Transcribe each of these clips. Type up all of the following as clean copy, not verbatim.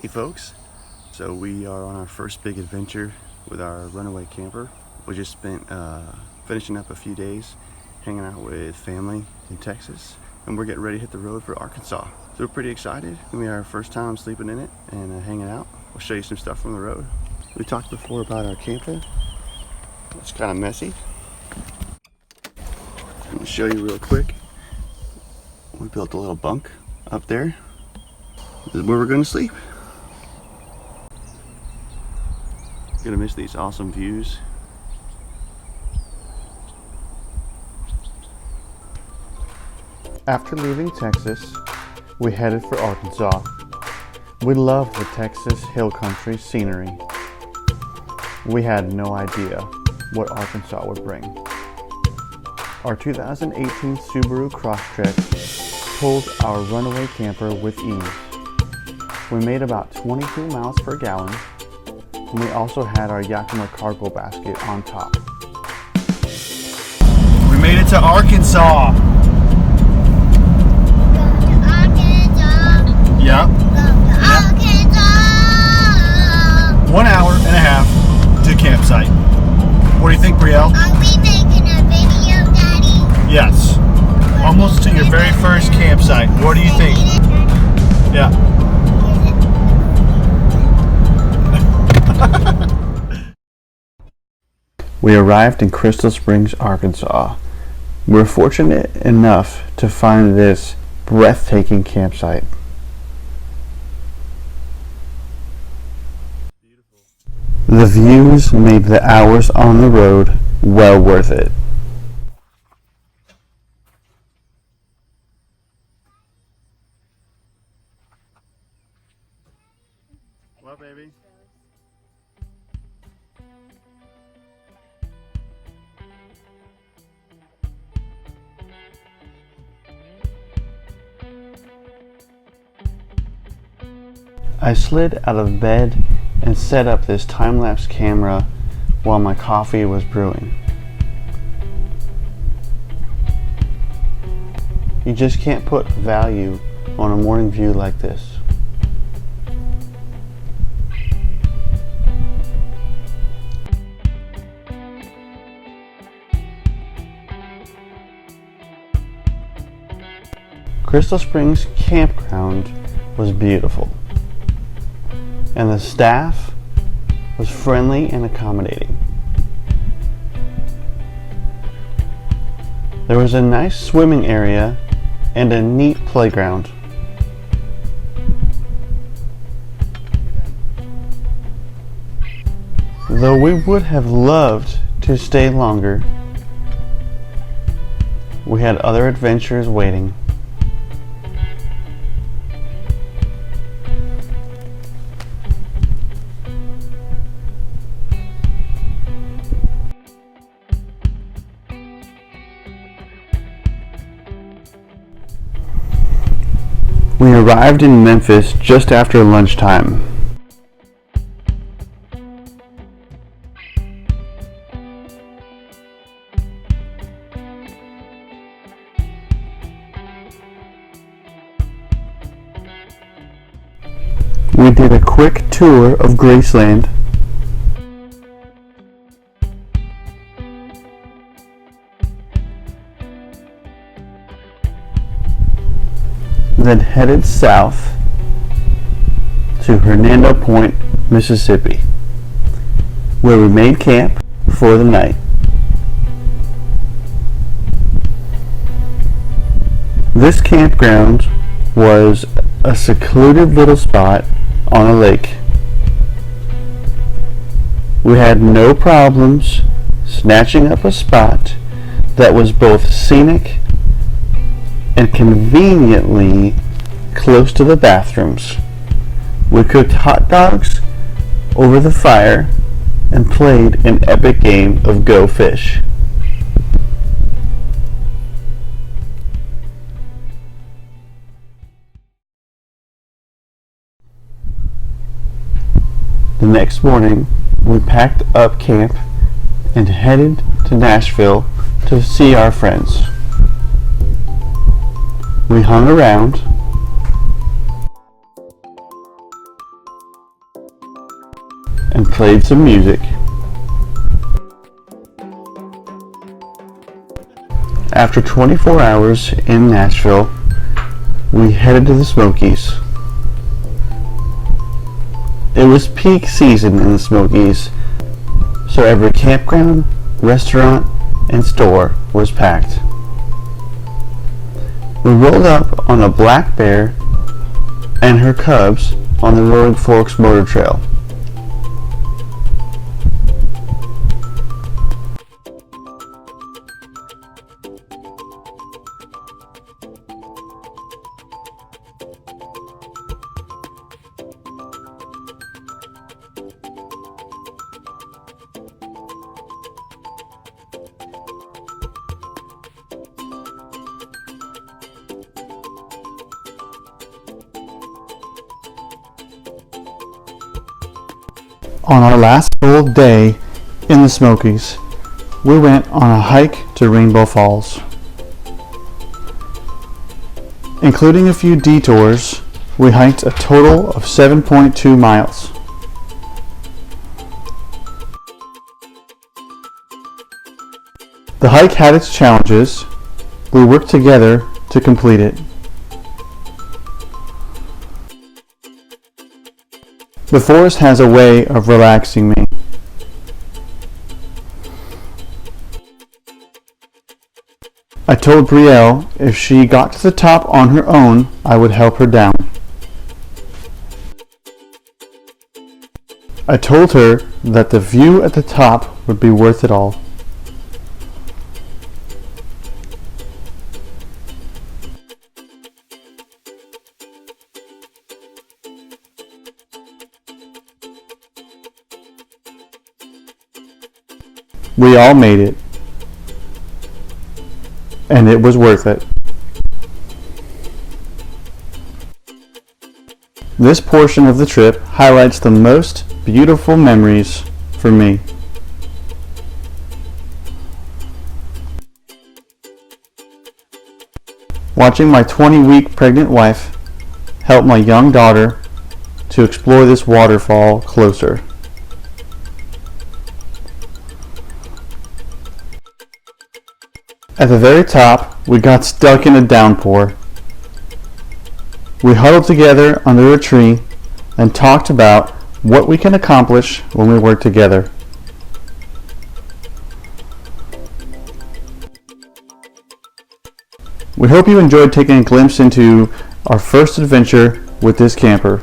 Hey folks, so we are on our first big adventure with our runaway camper. We just spent finishing up a few days hanging out with family in Texas, and we're getting ready to hit the road for Arkansas. So we're pretty excited. It's gonna be our first time sleeping in it and hanging out. We'll show you some stuff from the road. We talked before about our camper. It's kind of messy. I'm gonna show you real quick. We built a little bunk up there. This is where we're gonna sleep. Gonna miss these awesome views. After leaving Texas, we headed for Arkansas. We loved the Texas hill country scenery. We had no idea what Arkansas would bring. Our 2018 Subaru Crosstrek pulled our runaway camper with ease. We made about 22 miles per gallon, and we also had our Yakima cargo basket on top. We made it to Arkansas. Going to Arkansas. Yep. Going to Arkansas. 1 hour and a half to campsite. What do you think, Brielle? Are we making a video, Daddy? Yes. Almost to your very first campsite. What do you think? Yeah. We arrived in Crystal Springs, Arkansas. We were fortunate enough to find this breathtaking campsite. The views made the hours on the road well worth it. What, baby? I slid out of bed and set up this time-lapse camera while my coffee was brewing. You just can't put value on a morning view like this. Crystal Springs campground was beautiful, and the staff was friendly and accommodating. There was a nice swimming area and a neat playground. Though we would have loved to stay longer, we had other adventures waiting. We arrived in Memphis just after lunchtime. We did a quick tour of Graceland. Then headed south to Hernando Point, Mississippi, where we made camp for the night. This campground was a secluded little spot on a lake. We had no problems snatching up a spot that was both scenic and conveniently close to the bathrooms. We cooked hot dogs over the fire and played an epic game of Go Fish. The next morning, we packed up camp and headed to Nashville to see our friends. We hung around, and played some music. After 24 hours in Nashville, we headed to the Smokies. It was peak season in the Smokies, so every campground, restaurant, and store was packed. We rolled up on a black bear and her cubs on the Roaring Forks Motor Trail. On our last full day in the Smokies, we went on a hike to Rainbow Falls. Including a few detours, we hiked a total of 7.2 miles. The hike had its challenges. We worked together to complete it. The forest has a way of relaxing me. I told Brielle if she got to the top on her own, I would help her down. I told her that the view at the top would be worth it all. We all made it, and it was worth it. This portion of the trip highlights the most beautiful memories for me. Watching my 20-week pregnant wife help my young daughter to explore this waterfall closer. At the very top, we got stuck in a downpour. We huddled together under a tree and talked about what we can accomplish when we work together. We hope you enjoyed taking a glimpse into our first adventure with this camper.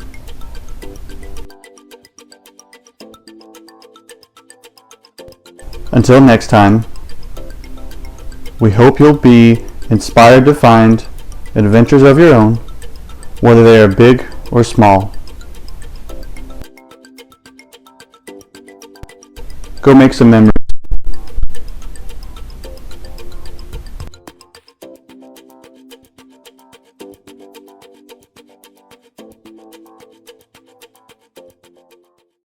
Until next time, we hope you'll be inspired to find adventures of your own, whether they are big or small. Go make some memories.